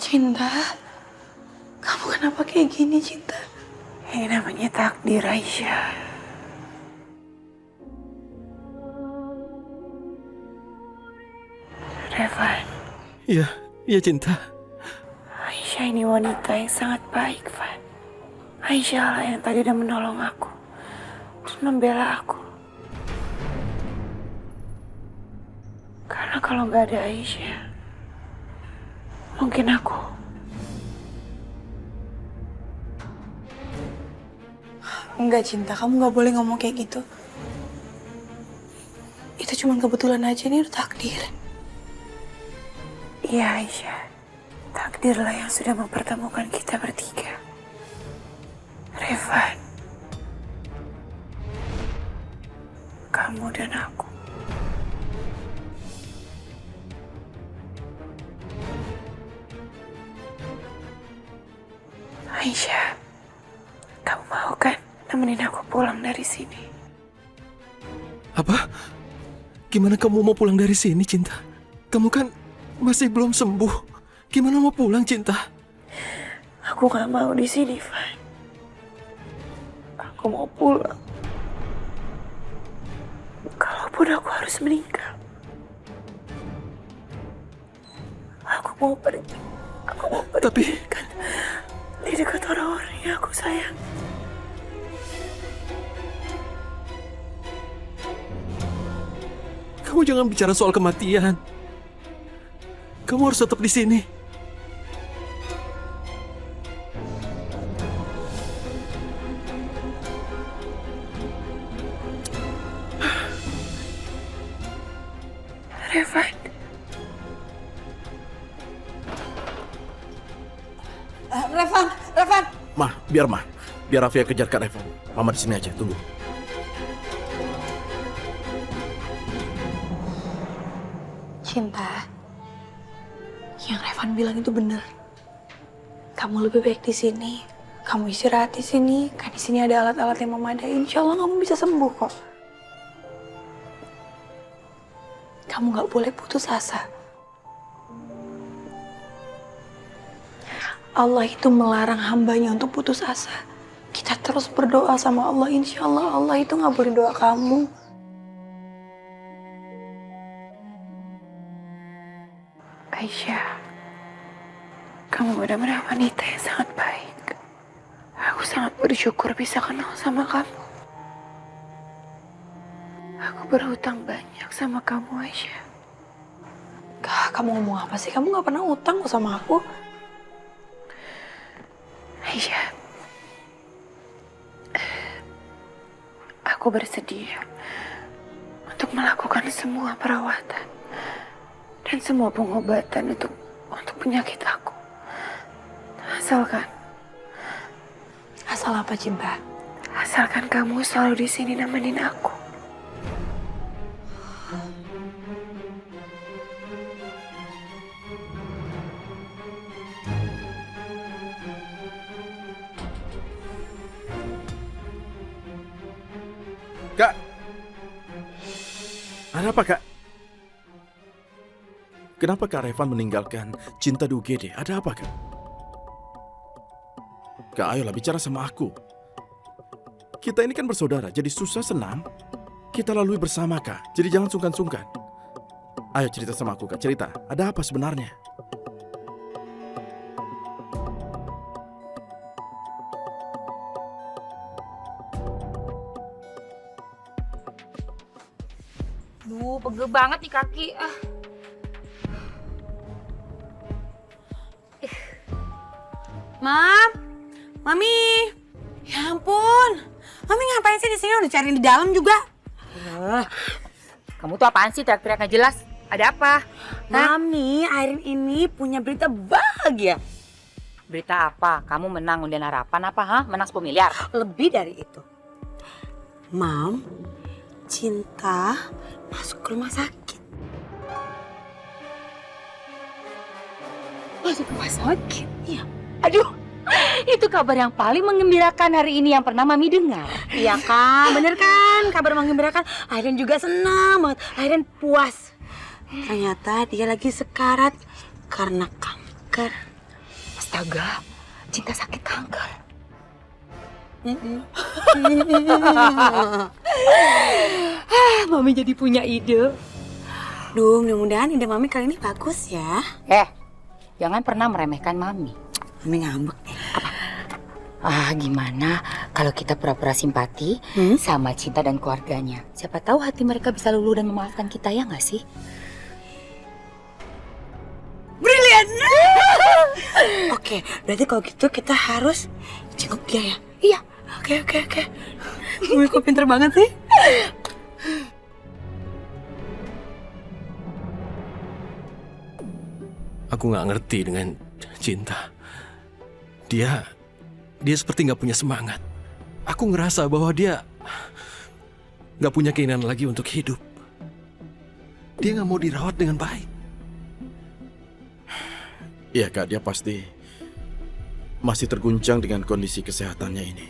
Cinta, kamu kenapa kayak gini, Cinta? Ini namanya takdir, Aisyah. Revan. Iya Cinta. Aisyah ini wanita yang sangat baik, Van. Aisyah lah yang tadi udah menolong aku dan membela aku. Karena kalau nggak ada Aisyah, mungkin aku. Enggak, Cinta, kamu nggak boleh ngomong kayak gitu. Itu cuma kebetulan aja, ini udah takdir. Iya, Aisyah. Takdirlah yang sudah mempertemukan kita bertiga. Revan, kamu dan aku. Aisyah, kamu mau kan nemenin aku pulang dari sini? Apa? Gimana kamu mau pulang dari sini, Cinta? Kamu kan masih belum sembuh. Gimana mau pulang, Cinta? Aku gak mau di sini, Van. Aku mau pulang. Kalaupun aku harus meninggal, aku mau pergi. Aku mau pergi. Tapi di dekat orang-orang yang aku sayang. kamu jangan bicara soal kematian. Kamu harus tetap di sini. Revan. Revan. Mah. Biar Raffi yang kejar Kak Revan. Mama di sini aja, tunggu. Cinta, yang Revan bilang itu benar. Kamu lebih baik di sini. Kamu istirahat di sini. Kan di sini ada alat-alat yang memadai. Insya Allah kamu bisa sembuh kok. Kamu nggak boleh putus asa. Allah itu melarang hambanya untuk putus asa. Kita terus berdoa sama Allah. Insya Allah Allah itu ngabulin doa kamu. Aisyah, kamu benar-benar wanita yang sangat baik. Aku sangat bersyukur bisa kenal sama kamu. Aku berhutang banyak sama kamu, Aisyah. Kamu ngomong apa sih? Kamu gak pernah utang kok sama aku. Aisyah, aku bersedia untuk melakukan semua perawatan dan semua pengobatan untuk penyakit aku. Asal apa, Cinta? Asalkan kamu selalu di sini nemenin aku. Kak! Ada apa, Kak? Kenapa Kak Revan meninggalkan Cinta di UGD? Ada apa, Kak? Kak, ayolah bicara sama aku. Kita ini kan bersaudara, jadi susah senang kita lalui bersama, Kak. Jadi jangan sungkan-sungkan. Ayo cerita sama aku, Kak. Cerita, ada apa sebenarnya? Duh, pegel banget nih kaki. Mam, Mami, ya ampun, Mami ngapain sih di sini? Udah cariin di dalam juga. Kamu tuh apaan sih teriak-teriak gak jelas? Ada apa? Mami, Airin ini punya berita bahagia. Berita apa? Kamu menang undian harapan apa? Menang 10 miliar? Lebih dari itu. Mam, Cinta masuk ke rumah sakit. Masuk ke rumah sakit? Iya. Aduh, itu kabar yang paling menggembirakan hari ini yang pernah Mami dengar. Iya kan, bener kan? Kabar menggembirakan. Airin juga senang banget. Airin puas. Ternyata dia lagi sekarat karena kanker. Astaga, Cinta sakit kanker. Mami jadi punya ide. Duh, mudah-mudahan ide Mami kali ini bagus ya. Jangan pernah meremehkan Mami. Mami ngambek deh. Gimana kalau kita pura-pura simpati sama Cinta dan keluarganya? Siapa tahu hati mereka bisa luluh dan memaafkan kita, ya nggak sih? Brilian! Oke, berarti kalau gitu kita harus jenguk dia ya? Iya. Oke. Mami kok pinter banget sih? Aku nggak ngerti dengan Cinta. Dia seperti nggak punya semangat. Aku ngerasa bahwa dia nggak punya keinginan lagi untuk hidup. Dia nggak mau dirawat dengan baik. Iya Kak, dia pasti masih terguncang dengan kondisi kesehatannya ini.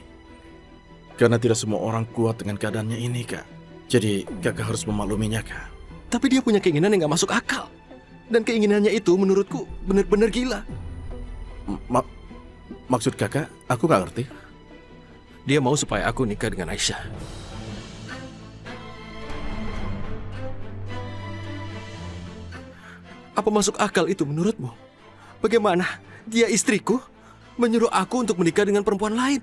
Karena tidak semua orang kuat dengan keadaannya ini Kak. Jadi Kakak harus memakluminya Kak. Tapi dia punya keinginan yang nggak masuk akal. Dan keinginannya itu menurutku benar-benar gila. Maksud Kakak, aku nggak ngerti. Dia mau supaya aku nikah dengan Aisyah. Apa masuk akal itu menurutmu? Bagaimana dia istriku menyuruh aku untuk menikah dengan perempuan lain?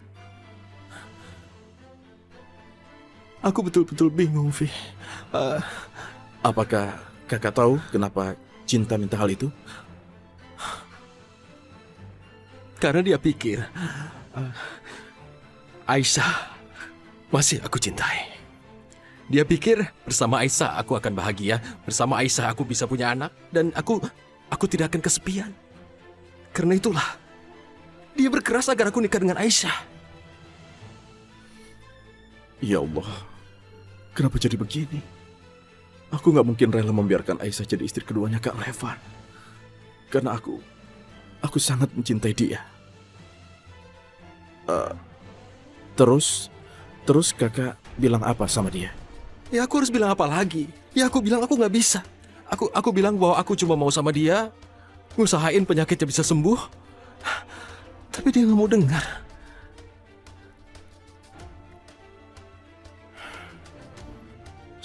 Aku betul-betul bingung, Vi. Apakah Kakak tahu kenapa Cinta minta hal itu? Karena dia pikir Aisyah masih aku cintai. Dia pikir bersama Aisyah aku akan bahagia, bersama Aisyah aku bisa punya anak, dan aku tidak akan kesepian. Karena itulah dia berkeras agar aku nikah dengan Aisyah. Ya Allah, kenapa jadi begini? Aku nggak mungkin rela membiarkan Aisyah jadi istri keduanya Kak Revan. Karena aku sangat mencintai dia. Terus Kakak bilang apa sama dia? Ya aku harus bilang apa lagi? Ya aku bilang aku nggak bisa. Aku bilang bahwa aku cuma mau sama dia, ngusahain penyakitnya bisa sembuh. Tapi dia nggak mau dengar.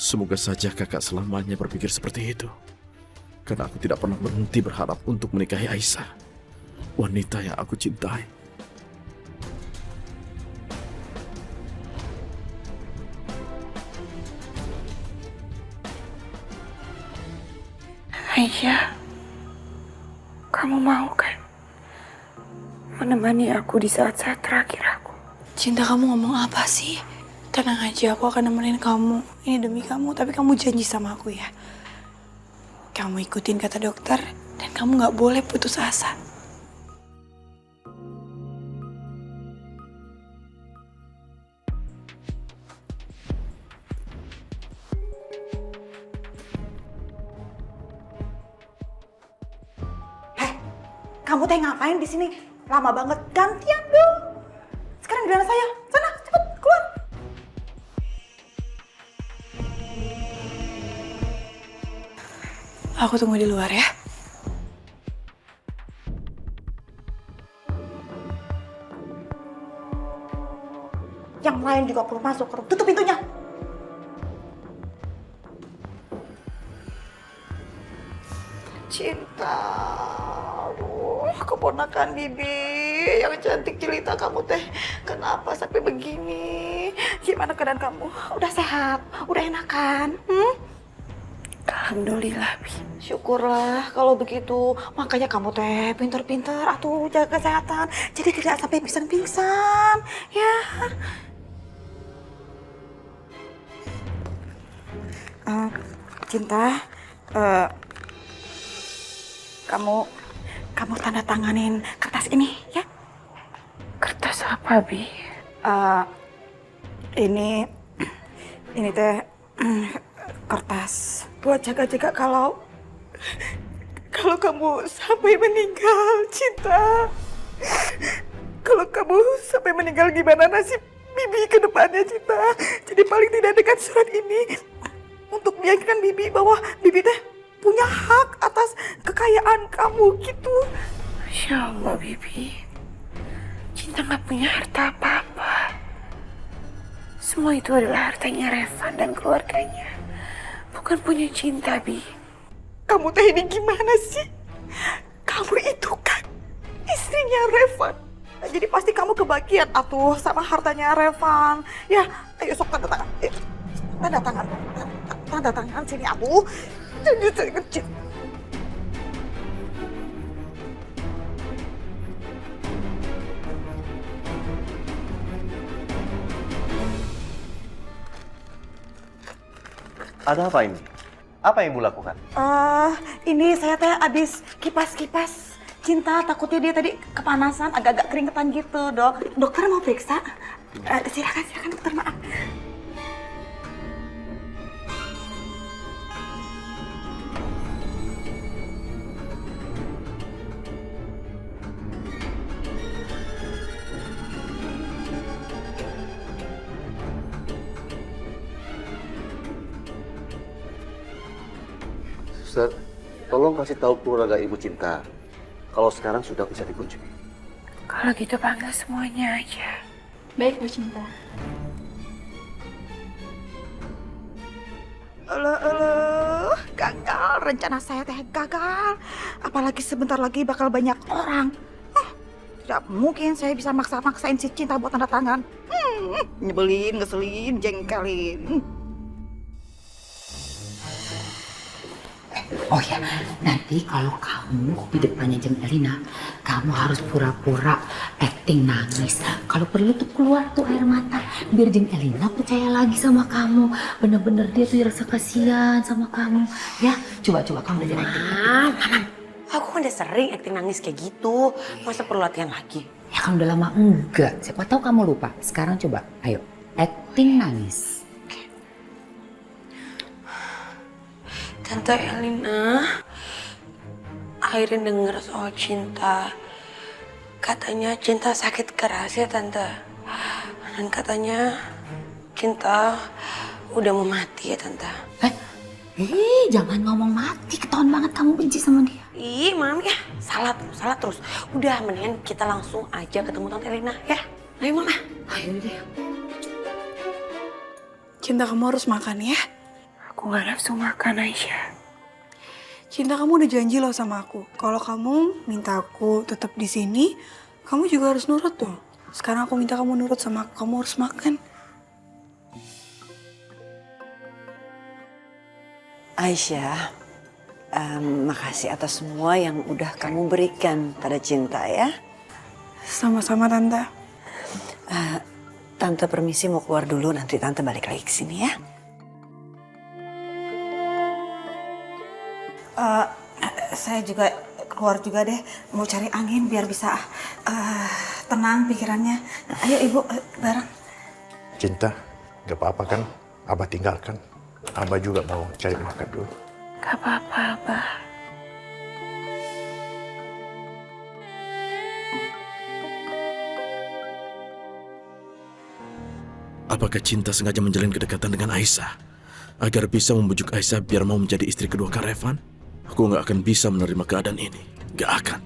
Semoga saja Kakak selamanya berpikir seperti itu. Karena aku tidak pernah berhenti berharap untuk menikahi Aisyah, wanita yang aku cintai. Aisyah, kamu mau kan menemani aku di saat-saat terakhir aku? Cinta, kamu ngomong apa sih? Tenang aja, aku akan nemenin kamu. Ini demi kamu, tapi kamu janji sama aku ya. Kamu ikutin kata dokter, dan kamu gak boleh putus asa. Kamu teh ngapain di sini? Lama banget. Gantian dong. Sekarang giliran saya. Sana, cepet keluar. Aku tunggu di luar ya. Yang lain juga perlu masuk. Tutup pintunya. Cinta, aduh, keponakan Bibi yang cantik jelita kamu teh. Kenapa sampai begini? Gimana keadaan kamu? Udah sehat? Udah enakan? Alhamdulillah, Bi. Syukurlah kalau begitu. Makanya kamu teh pinter-pinter atuh jaga kesehatan. Jadi tidak sampai pingsan-pingsan, ya. Cinta, kamu tanda tanganin kertas ini ya. Kertas apa, Bi? Ini teh kertas buat jaga-jaga kalau kamu sampai meninggal, Cinta. Kalau kamu sampai meninggal gimana nasib Bibi ke depannya, Cinta? Jadi paling tidak dekat surat ini untuk meyakinkan Bibi bahwa Bibi teh punya hak atas kekayaan kamu gitu. Masya Allah, Bibi. Cinta gak punya harta apa-apa. Semua itu adalah hartanya Revan dan keluarganya. Bukan punya Cinta, Bi. Kamu teh ini gimana sih? Kamu itu kan istrinya Revan. Jadi pasti kamu kebagian atuh sama hartanya Revan. Ya, ayo sok tanda tangan. Tanda tangan sini atuh. Jadi kecil. Ada apa ini? Apa yang Ibu lakukan? Ini saya teh abis kipas-kipas Cinta, takutnya dia tadi kepanasan, agak-agak keringetan gitu, Dok. Dokter mau periksa? Silakan, dokter, maaf. Suster, tolong kasih tahu keluarga Ibu Cinta kalau sekarang sudah bisa dikunjungi. Kalau gitu panggil semuanya aja. Baik, Bu Cinta. Gagal. Rencana saya teh gagal. Apalagi sebentar lagi bakal banyak orang. Tidak mungkin saya bisa maksa-maksain si Cinta buat tanda tangan. Nyebelin, ngeselin, jengkelin. Oh ya, nanti kalau kamu di depannya Jeng Elina, kamu harus pura-pura acting nangis. Kalau perlu tuh keluar tuh air mata, biar Jeng Elina percaya lagi sama kamu. Bener-bener dia tuh rasa kasihan sama kamu. Ya, coba kamu belajar acting. Mama, aku kan udah sering acting nangis kayak gitu. Masa perlu latihan lagi? Ya kan udah lama enggak. Siapa tahu kamu lupa. Sekarang coba, ayo acting nangis. Tante Elina, Airin denger soal Cinta. Katanya Cinta sakit keras ya, Tante. Dan katanya Cinta udah mau mati ya, Tante. Jangan ngomong mati. Ketahuan banget kamu benci sama dia. Ih, Mami ya. Salah terus. Udah, mendingan kita langsung aja ketemu Tante Elina ya. Ayo, Mama. Ayo deh. Cinta, kamu harus makan ya. Aku gak nafsu makan, Aisyah. Cinta, kamu udah janji loh sama aku. Kalau kamu minta aku tetap di sini, kamu juga harus nurut dong. Sekarang aku minta kamu nurut sama aku. Kamu harus makan. Aisyah, makasih atas semua yang udah kamu berikan pada Cinta ya. Sama-sama, Tante. Tante permisi mau keluar dulu, nanti Tante balik lagi ke sini ya. Saya juga keluar juga deh, mau cari angin biar bisa tenang pikirannya. Ayo Ibu, bareng. Cinta, gak apa-apa kan? Abah tinggalkan. Abah juga mau cari makan dulu. Gak apa-apa, Abah. Apakah Cinta sengaja menjalin kedekatan dengan Aisyah agar bisa membujuk Aisyah biar mau menjadi istri kedua Kak Revan? Aku nggak akan bisa menerima keadaan ini. Nggak akan.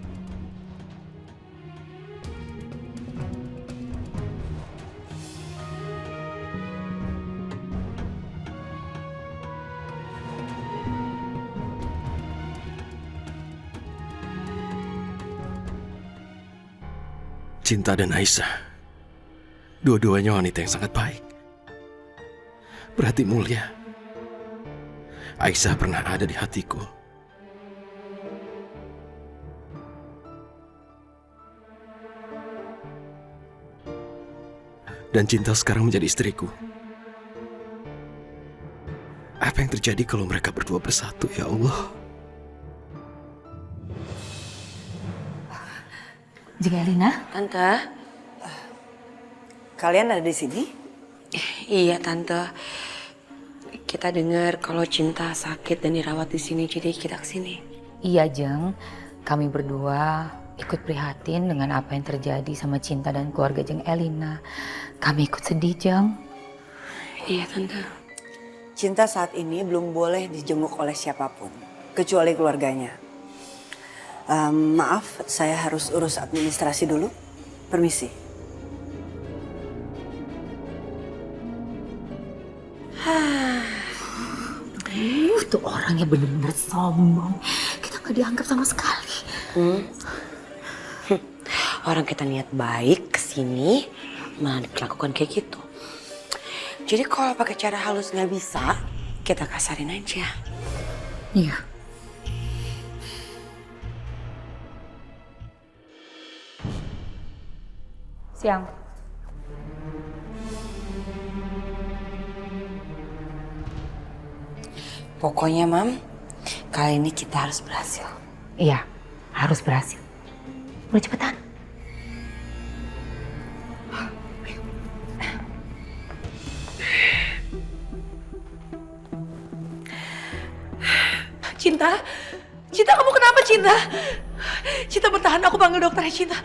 Cinta dan Aisyah, dua-duanya wanita yang sangat baik. Berarti mulia. Aisyah pernah ada di hatiku. Dan Cinta sekarang menjadi istriku. Apa yang terjadi kalau mereka berdua bersatu, ya Allah? Jeng Elina? Tante? Kalian ada di sini? Iya, Tante. Kita dengar kalau Cinta sakit dan dirawat di sini, jadi kita ke sini. Iya, Jeng. Kami berdua ikut prihatin dengan apa yang terjadi sama Cinta dan keluarga Jeng Elina. Kami ikut sedih, Jeng. Iya, Tante. Cinta saat ini belum boleh dijenguk oleh siapapun, kecuali keluarganya. Maaf, saya harus urus administrasi dulu. Permisi. Tuh orangnya bener-bener sombong. Kita nggak dianggap sama sekali. Orang kita niat baik kesini malah dilakukan kayak gitu. Jadi kalau pakai cara halus nggak bisa, kita kasarin aja. Iya. Siang. Pokoknya Mam, kali ini kita harus berhasil. Iya, harus berhasil. Udah cepetan. Cinta, Cinta kamu kenapa Cinta? Cinta bertahan, aku panggil dokternya Cinta.